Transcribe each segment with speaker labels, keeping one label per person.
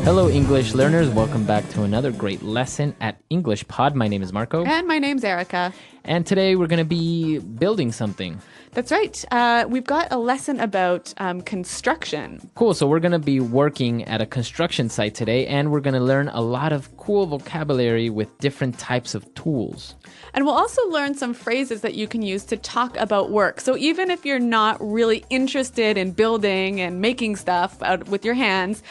Speaker 1: Hello, English learners. Welcome back to another great lesson at English Pod. My name is Marco.
Speaker 2: And my name's Erica.
Speaker 1: And today we're going to be building something.
Speaker 2: That's right. We've got a lesson about construction.
Speaker 1: Cool. So we're going to be working at a construction site today, and we're going to learn a lot of cool vocabulary with different types of tools.
Speaker 2: And we'll also learn some phrases that you can use to talk about work. So even if you're not really interested in building and making stuff out with your hands,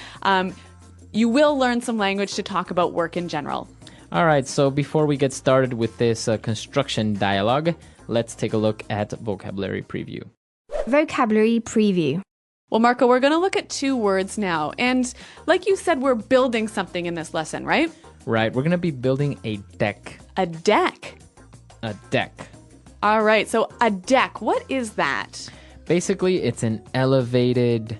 Speaker 2: you will learn some language to talk about work in general.
Speaker 1: All right, so before we get started with this construction dialogue, let's take a look at vocabulary preview.
Speaker 3: Vocabulary preview.
Speaker 2: Well, Marco, we're going to look at two words now. And like you said, we're building something in this lesson, right?
Speaker 1: Right, we're going to be building a deck.
Speaker 2: A deck.
Speaker 1: A deck.
Speaker 2: All right, so a deck, what is that?
Speaker 1: Basically, it's an elevated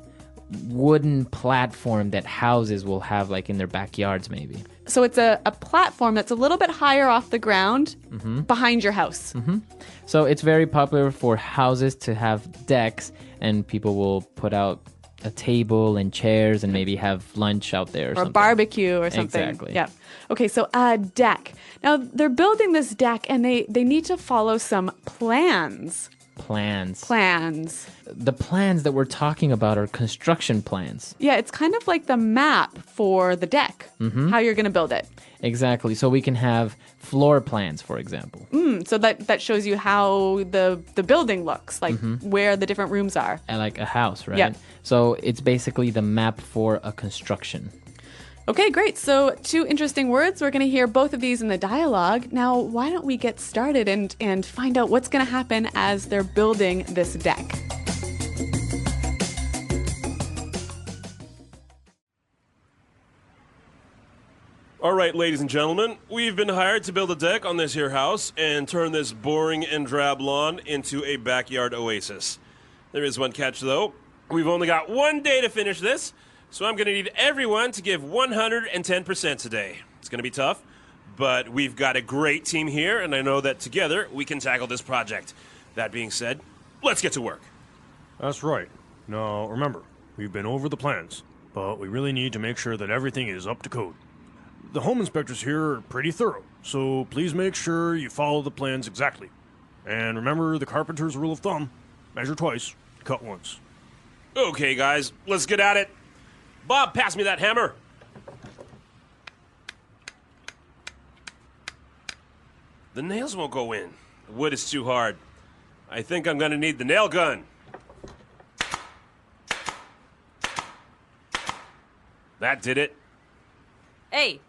Speaker 1: wooden platform that houses will have like in their backyards maybe.
Speaker 2: So it's a platform that's a little bit higher off the ground behind your house.
Speaker 1: So it's very popular for houses to have decks, and people will put out a table and chairs and maybe have lunch out there or something.
Speaker 2: A barbecue or something.
Speaker 1: Exactly.
Speaker 2: Yeah. Okay, so a deck. Now they're building this deck and they need to follow some plans. Plans.
Speaker 1: The plans that we're talking about are construction plans.
Speaker 2: Yeah, it's kind of like the map for the deck, how you're going to build it.
Speaker 1: Exactly. So we can have floor plans, for example.
Speaker 2: So that shows you how the building looks, like where the different rooms are.
Speaker 1: And like a house, right?
Speaker 2: Yeah.
Speaker 1: So it's basically the map for a construction.
Speaker 2: Okay, great. So two interesting words. We're going to hear both of these in the dialogue. Now, why don't we get started and find out what's going to happen as they're building this deck?
Speaker 4: All right, ladies and gentlemen, we've been hired to build a deck on this here house and turn this boring and drab lawn into a backyard oasis. There is one catch, though. We've only got one day to finish this, so I'm going to need everyone to give 110% today. It's going to be tough, but we've got a great team here, and I know that together we can tackle this project. That being said, let's get to work.
Speaker 5: That's right. Now, remember, we've been over the plans, but we really need to make sure that everything is up to code. The home inspectors here are pretty thorough, so please make sure you follow the plans exactly. And remember the carpenter's rule of thumb: measure twice, cut once.
Speaker 4: Okay, guys, let's get at it. Bob, pass me that hammer. The nails won't go in. The wood is too hard. I think I'm going to need the nail gun. That did it.
Speaker 6: Hey,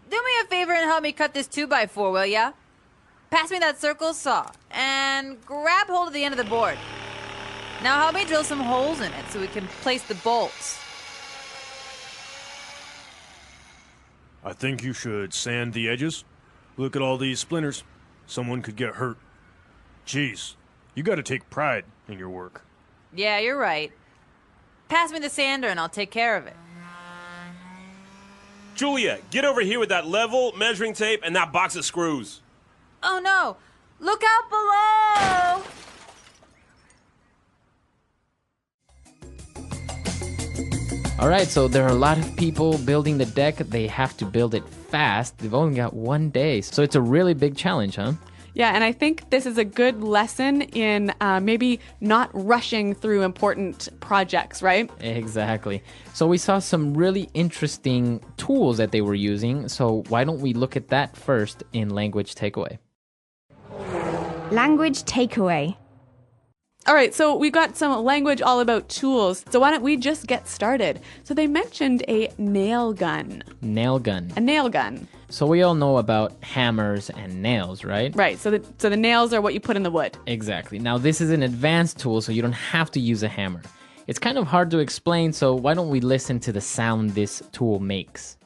Speaker 6: do me a favor and help me cut this 2x4, will ya? Pass me that circle saw and grab hold of the end of the board. Now help me drill some holes in it so we can place the bolts.
Speaker 5: I think you should sand the edges. Look at all these splinters. Someone could get hurt. Jeez, you gotta take pride in your work.
Speaker 6: Yeah, you're right. Pass me the sander and I'll take care of it.
Speaker 4: Julia, get over here with that level, measuring tape, and that box of screws.
Speaker 6: Oh no! Look out below!
Speaker 1: All right, so there are a lot of people building the deck. They have to build it fast. They've only got one day, so it's a really big challenge, huh?
Speaker 2: Yeah, and I think this is a good lesson in maybe not rushing through important projects, right?
Speaker 1: Exactly. So we saw some really interesting tools that they were using. So why don't we look at that first in language takeaway?
Speaker 3: Language takeaway.
Speaker 2: All right, so we've got some language all about tools. So why don't we just get started? So they mentioned a nail gun.
Speaker 1: Nail gun.
Speaker 2: A nail gun.
Speaker 1: So we all know about hammers and nails, right?
Speaker 2: Right, so the nails are what you put in the wood.
Speaker 1: Exactly. Now this is an advanced tool, so you don't have to use a hammer. It's kind of hard to explain, so why don't we listen to the sound this tool makes?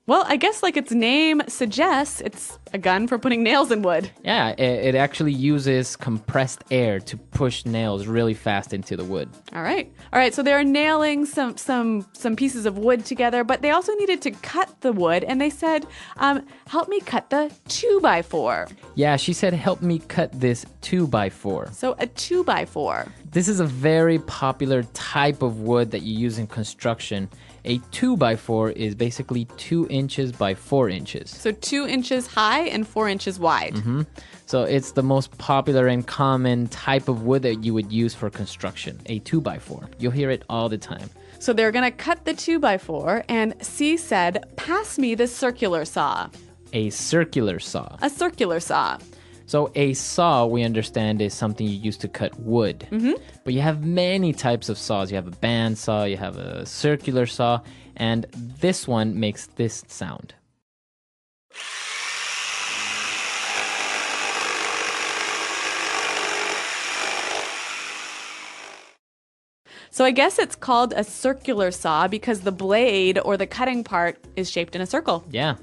Speaker 2: Well, I guess like its name suggests, it's a gun for putting nails in wood.
Speaker 1: Yeah, it actually uses compressed air to push nails really fast into the wood.
Speaker 2: All right. So they're nailing some pieces of wood together, but they also needed to cut the wood, and they said, help me cut the 2x4.
Speaker 1: Yeah, she said, help me cut this 2x4.
Speaker 2: So a 2x4.
Speaker 1: This is a very popular type of wood that you use in construction. A 2x4 is basically 2 inches by 4 inches.
Speaker 2: So 2 inches high and 4 inches wide.
Speaker 1: Mm-hmm. So it's the most popular and common type of wood that you would use for construction, a 2x4. You'll hear it all the time.
Speaker 2: So they're going to cut the 2x4, and C said, pass me the circular saw.
Speaker 1: A circular saw.
Speaker 2: A circular saw.
Speaker 1: So a saw, we understand, is something you use to cut wood. Mm-hmm. But you have many types of saws. You have a band saw, you have a circular saw, and this one makes this sound.
Speaker 2: So I guess it's called a circular saw because the blade or the cutting part is shaped in a circle.
Speaker 1: Yeah,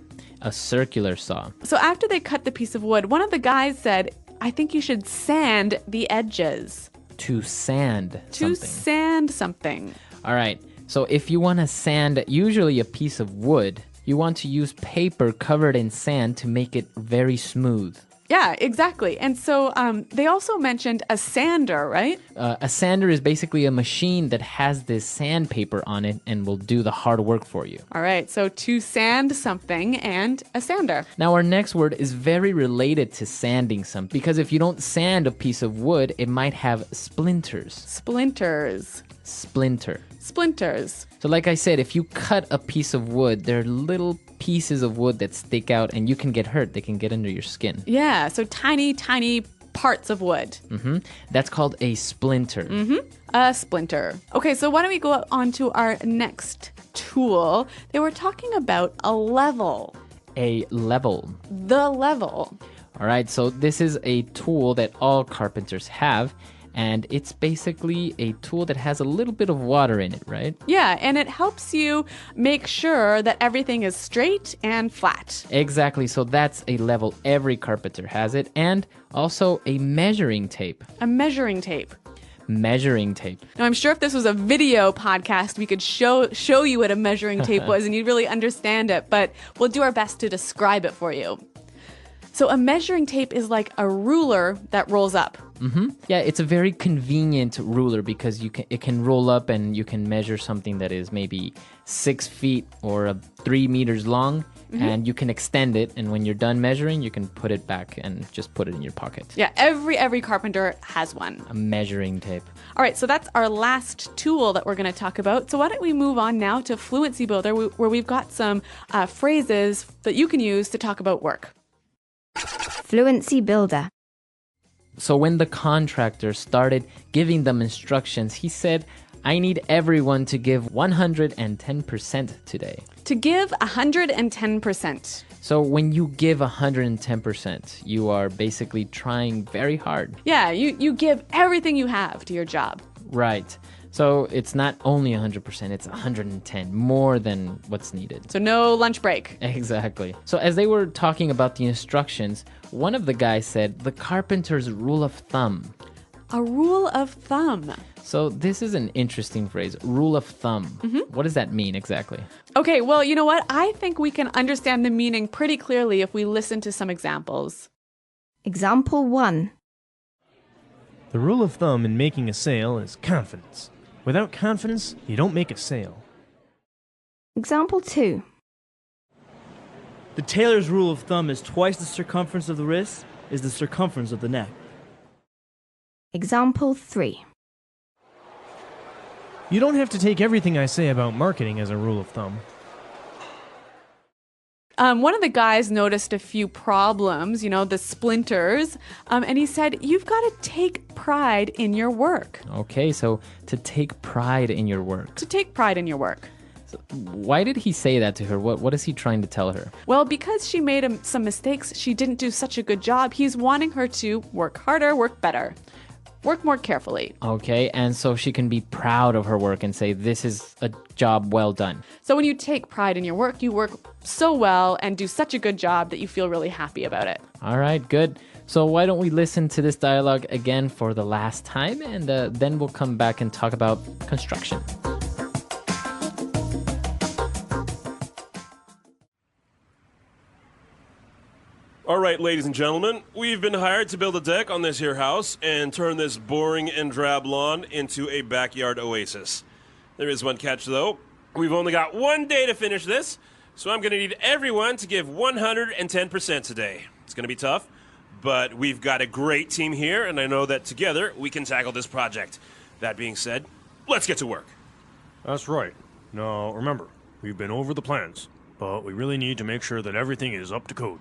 Speaker 1: a circular saw.
Speaker 2: So after they cut the piece of wood, one of the guys said, I think you should sand the edges.
Speaker 1: To sand something.
Speaker 2: To sand something.
Speaker 1: All right. So if you want to sand usually a piece of wood, you want to use paper covered in sand to make it very smooth.
Speaker 2: Yeah, exactly. And so they also mentioned a sander, right?
Speaker 1: A sander is basically a machine that has this sandpaper on it and will do the hard work for you.
Speaker 2: All right. So to sand something and a sander.
Speaker 1: Now, our next word is very related to sanding something because if you don't sand a piece of wood, it might have splinters.
Speaker 2: Splinters.
Speaker 1: Splinter.
Speaker 2: Splinters.
Speaker 1: So like I said, if you cut a piece of wood, there are little pieces of wood that stick out and you can get hurt. They can get under your skin.
Speaker 2: Yeah, so tiny, tiny parts of wood.
Speaker 1: Mm-hmm. That's called a splinter.
Speaker 2: Mm-hmm. A splinter. Okay, so why don't we go on to our next tool? They were talking about a level.
Speaker 1: A level.
Speaker 2: The level.
Speaker 1: All right, so this is a tool that all carpenters have. And it's basically a tool that has a little bit of water in it, right?
Speaker 2: Yeah, and it helps you make sure that everything is straight and flat.
Speaker 1: Exactly, so that's a level. Every carpenter has it. And also a measuring tape.
Speaker 2: A measuring tape.
Speaker 1: Measuring tape.
Speaker 2: Now, I'm sure if this was a video podcast, we could show you what a measuring tape was and you'd really understand it, but we'll do our best to describe it for you. So a measuring tape is like a ruler that rolls up.
Speaker 1: Mm-hmm. Yeah, it's a very convenient ruler because it can roll up and you can measure something that is maybe 6 feet or 3 meters long, and you can extend it. And when you're done measuring, you can put it back and just put it in your pocket.
Speaker 2: Yeah, every carpenter has one.
Speaker 1: A measuring tape.
Speaker 2: All right, so that's our last tool that we're going to talk about. So why don't we move on now to Fluency Builder, where we've got some phrases that you can use to talk about work.
Speaker 3: Fluency Builder.
Speaker 1: So when the contractor started giving them instructions, he said, I need everyone to give 110% today.
Speaker 2: To give 110%.
Speaker 1: So when you give 110%, you are basically trying very hard.
Speaker 2: Yeah, you give everything you have to your job.
Speaker 1: Right. So it's not only 100%, it's 110, more than what's needed.
Speaker 2: So no lunch break.
Speaker 1: Exactly. So as they were talking about the instructions, one of the guys said, the carpenter's rule of thumb.
Speaker 2: A rule of thumb.
Speaker 1: So this is an interesting phrase, rule of thumb. What does that mean exactly?
Speaker 2: Okay, well, you know what? I think we can understand the meaning pretty clearly if we listen to some examples.
Speaker 3: Example 1.
Speaker 7: The rule of thumb in making a sale is confidence. Without confidence, you don't make a sale.
Speaker 3: Example 2.
Speaker 8: The tailor's rule of thumb is twice the circumference of the wrist is the circumference of the neck.
Speaker 3: Example 3.
Speaker 7: You don't have to take everything I say about marketing as a rule of thumb.
Speaker 2: One of the guys noticed a few problems, the splinters, and he said, you've got to take pride in your work.
Speaker 1: Okay, so to take pride in your work.
Speaker 2: To take pride in your work.
Speaker 1: So why did he say that to her? What is he trying to tell her?
Speaker 2: Well, because she made some mistakes, she didn't do such a good job. He's wanting her to work harder, work better. work more carefully.
Speaker 1: Okay, and so she can be proud of her work and say, this is a job well done.
Speaker 2: So when you take pride in your work, you work so well and do such a good job that you feel really happy about it.
Speaker 1: All right, good. So why don't we listen to this dialogue again for the last time, and then we'll come back and talk about construction.
Speaker 4: All right, ladies and gentlemen, we've been hired to build a deck on this here house and turn this boring and drab lawn into a backyard oasis. There is one catch, though. We've only got 1 day to finish this, so I'm going to need everyone to give 110% today. It's going to be tough, but we've got a great team here, and I know that together we can tackle this project. That being said, let's get to work.
Speaker 5: That's right. Now, remember, we've been over the plans, but we really need to make sure that everything is up to code.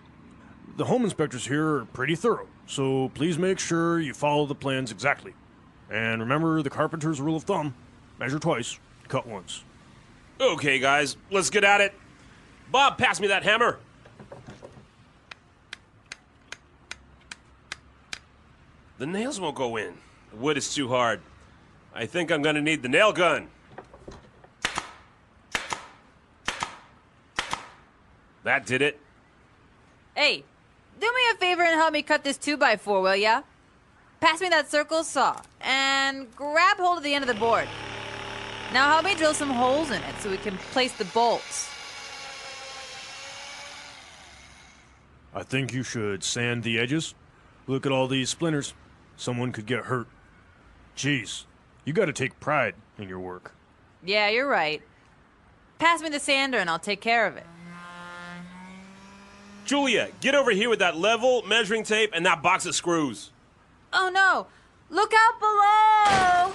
Speaker 5: The home inspectors here are pretty thorough, so please make sure you follow the plans exactly. And remember the carpenter's rule of thumb: measure twice, cut once.
Speaker 4: Okay, guys, let's get at it. Bob, pass me that hammer. The nails won't go in. The wood is too hard. I think I'm going to need the nail gun. That did it.
Speaker 6: Hey, do me a favor and help me cut this 2x4, will ya? Pass me that circle saw and grab hold of the end of the board. Now help me drill some holes in it so we can place the bolts.
Speaker 5: I think you should sand the edges. Look at all these splinters. Someone could get hurt. Jeez, you gotta take pride in your work.
Speaker 6: Yeah, you're right. Pass me the sander and I'll take care of it.
Speaker 4: Julia, get over here with that level, measuring tape, and that box of screws.
Speaker 6: Oh no! Look out below!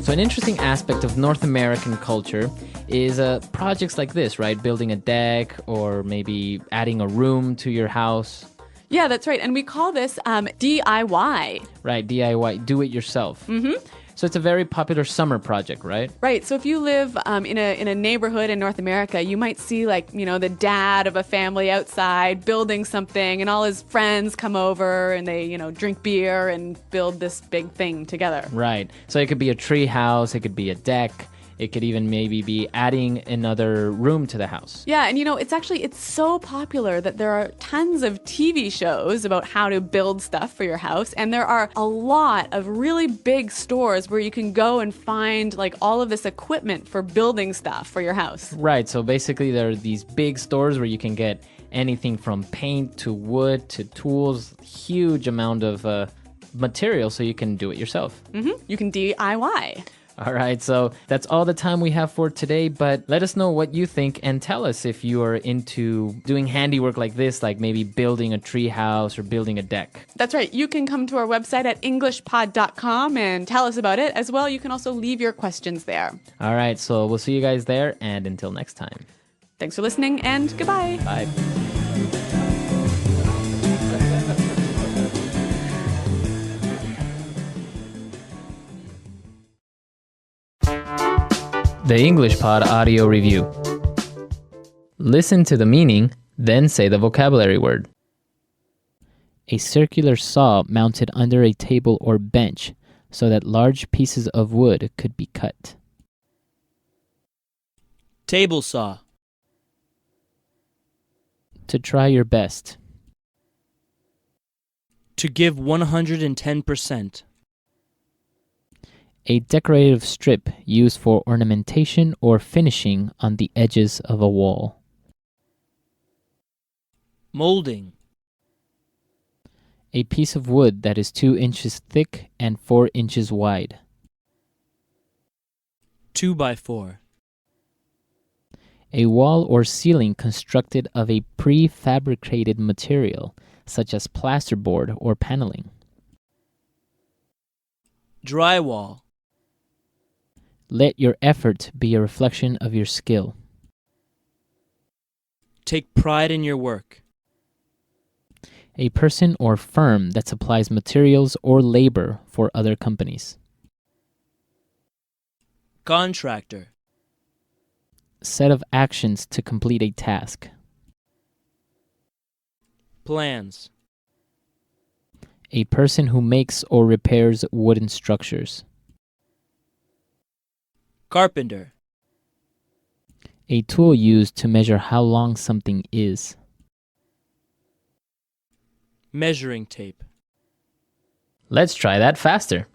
Speaker 1: So an interesting aspect of North American culture is projects like this, right? Building a deck or maybe adding a room to your house.
Speaker 2: Yeah, that's right. And we call this DIY.
Speaker 1: Right, DIY, do it yourself. Mm-hmm. So it's a very popular summer project, right?
Speaker 2: Right. So if you live in a neighborhood in North America, you might see the dad of a family outside building something, and all his friends come over and they, drink beer and build this big thing together.
Speaker 1: Right. So it could be a tree house, it could be a deck. It could even maybe be adding another room to the house.
Speaker 2: Yeah, and it's so popular that there are tons of TV shows about how to build stuff for your house, and there are a lot of really big stores where you can go and find all of this equipment for building stuff for your house.
Speaker 1: Right, so basically there are these big stores where you can get anything from paint to wood to tools, huge amount of material, so you can do it yourself.
Speaker 2: Mm-hmm. You can DIY.
Speaker 1: All right, so that's all the time we have for today, but let us know what you think and tell us if you are into doing handiwork like this, like maybe building a tree house or building a deck.
Speaker 2: That's right. You can come to our website at englishpod.com and tell us about it. As well, you can also leave your questions there.
Speaker 1: All right, so we'll see you guys there, and until next time.
Speaker 2: Thanks for listening, and goodbye.
Speaker 1: Bye. The English Pod Audio Review. Listen to the meaning, then say the vocabulary word. A circular saw mounted under a table or bench so that large pieces of wood could be cut.
Speaker 8: Table saw.
Speaker 1: To try your best.
Speaker 8: To give 110%.
Speaker 1: A decorative strip used for ornamentation or finishing on the edges of a wall.
Speaker 8: Molding.
Speaker 1: A piece of wood that is 2 inches thick and 4 inches wide.
Speaker 8: 2x4.
Speaker 1: A wall or ceiling constructed of a prefabricated material, such as plasterboard or paneling.
Speaker 8: Drywall.
Speaker 1: Let your effort be a reflection of your skill.
Speaker 8: Take pride in your work.
Speaker 1: A person or firm that supplies materials or labor for other companies.
Speaker 8: Contractor.
Speaker 1: Set of actions to complete a task.
Speaker 8: Plans.
Speaker 1: A person who makes or repairs wooden structures.
Speaker 8: Carpenter.
Speaker 1: A tool used to measure how long something is.
Speaker 8: Measuring tape.
Speaker 1: Let's try that faster.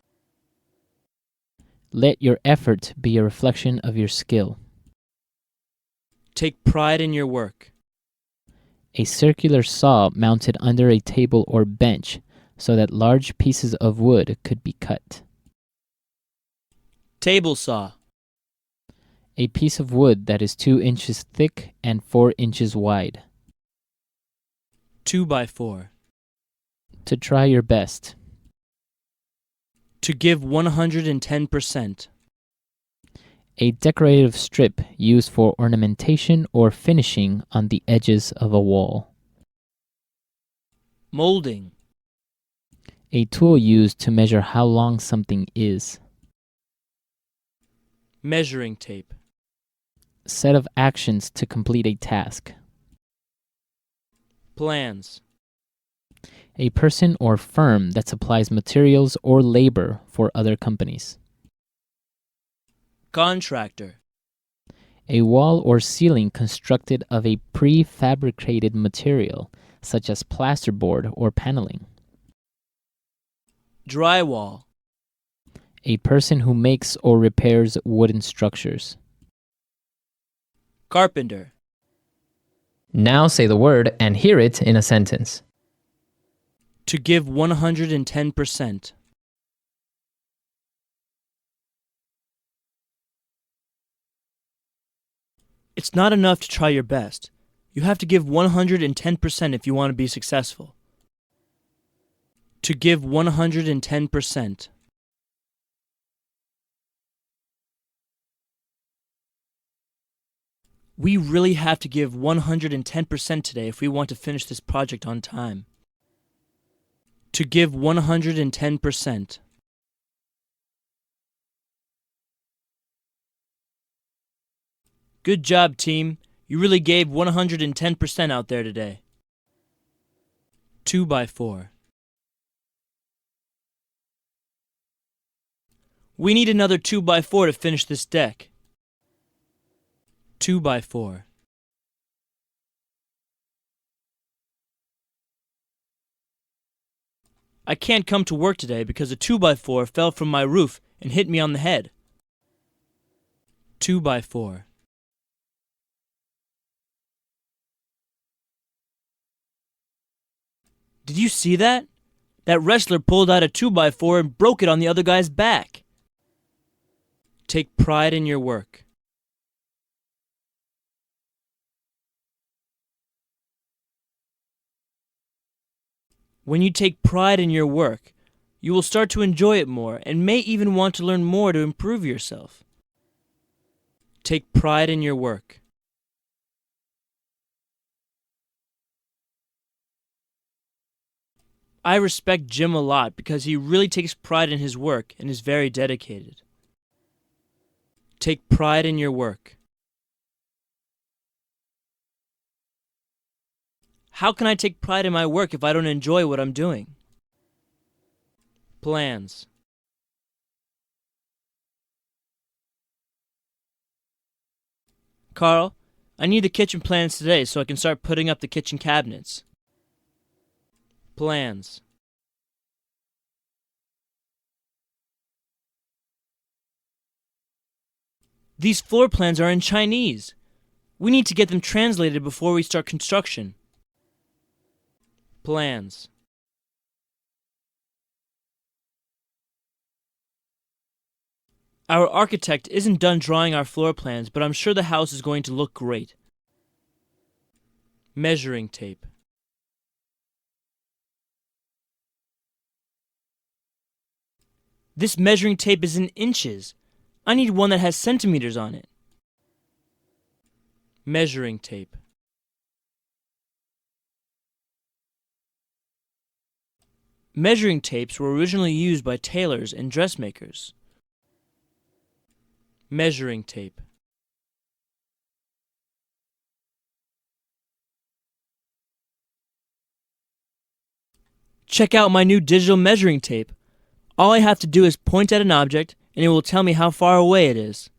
Speaker 1: Let your effort be a reflection of your skill.
Speaker 8: Take pride in your work.
Speaker 1: A circular saw mounted under a table or bench so that large pieces of wood could be cut.
Speaker 8: Table saw.
Speaker 1: A piece of wood that is 2 inches thick and 4 inches wide.
Speaker 8: 2x4.
Speaker 1: To try your best.
Speaker 8: To give 110%.
Speaker 1: A decorative strip used for ornamentation or finishing on the edges of a wall.
Speaker 8: Molding.
Speaker 1: A tool used to measure how long something is.
Speaker 8: Measuring tape.
Speaker 1: Set of actions to complete a task.
Speaker 8: Plans.
Speaker 1: A person or firm that supplies materials or labor for other companies.
Speaker 8: Contractor.
Speaker 1: A wall or ceiling constructed of a prefabricated material, such as plasterboard or paneling.
Speaker 8: Drywall.
Speaker 1: A person who makes or repairs wooden structures.
Speaker 8: Carpenter.
Speaker 1: Now say the word and hear it in a sentence.
Speaker 8: To give 110%. It's not enough to try your best. You have to give 110% if you want to be successful. To give 110%. We really have to give 110% today if we want to finish this project on time. To give 110%. Good job, team. You really gave 110% out there today. 2x4. We need another 2x4 to finish this deck. 2x4. I can't come to work today because a 2x4 fell from my roof and hit me on the head. 2x4. Did you see that? That wrestler pulled out a 2x4 and broke it on the other guy's back. Take pride in your work. When you take pride in your work, you will start to enjoy it more and may even want to learn more to improve yourself. Take pride in your work. I respect Jim a lot because he really takes pride in his work and is very dedicated. Take pride in your work. How can I take pride in my work if I don't enjoy what I'm doing? Plans. Carl, I need the kitchen plans today so I can start putting up the kitchen cabinets. Plans. These floor plans are in Chinese. We need to get them translated before we start construction. Plans. Our architect isn't done drawing our floor plans, but I'm sure the house is going to look great. Measuring tape. This measuring tape is in inches. I need one that has centimeters on it. Measuring tape. Measuring tapes were originally used by tailors and dressmakers. Measuring tape. Check out my new digital measuring tape. All I have to do is point at an object, and it will tell me how far away it is.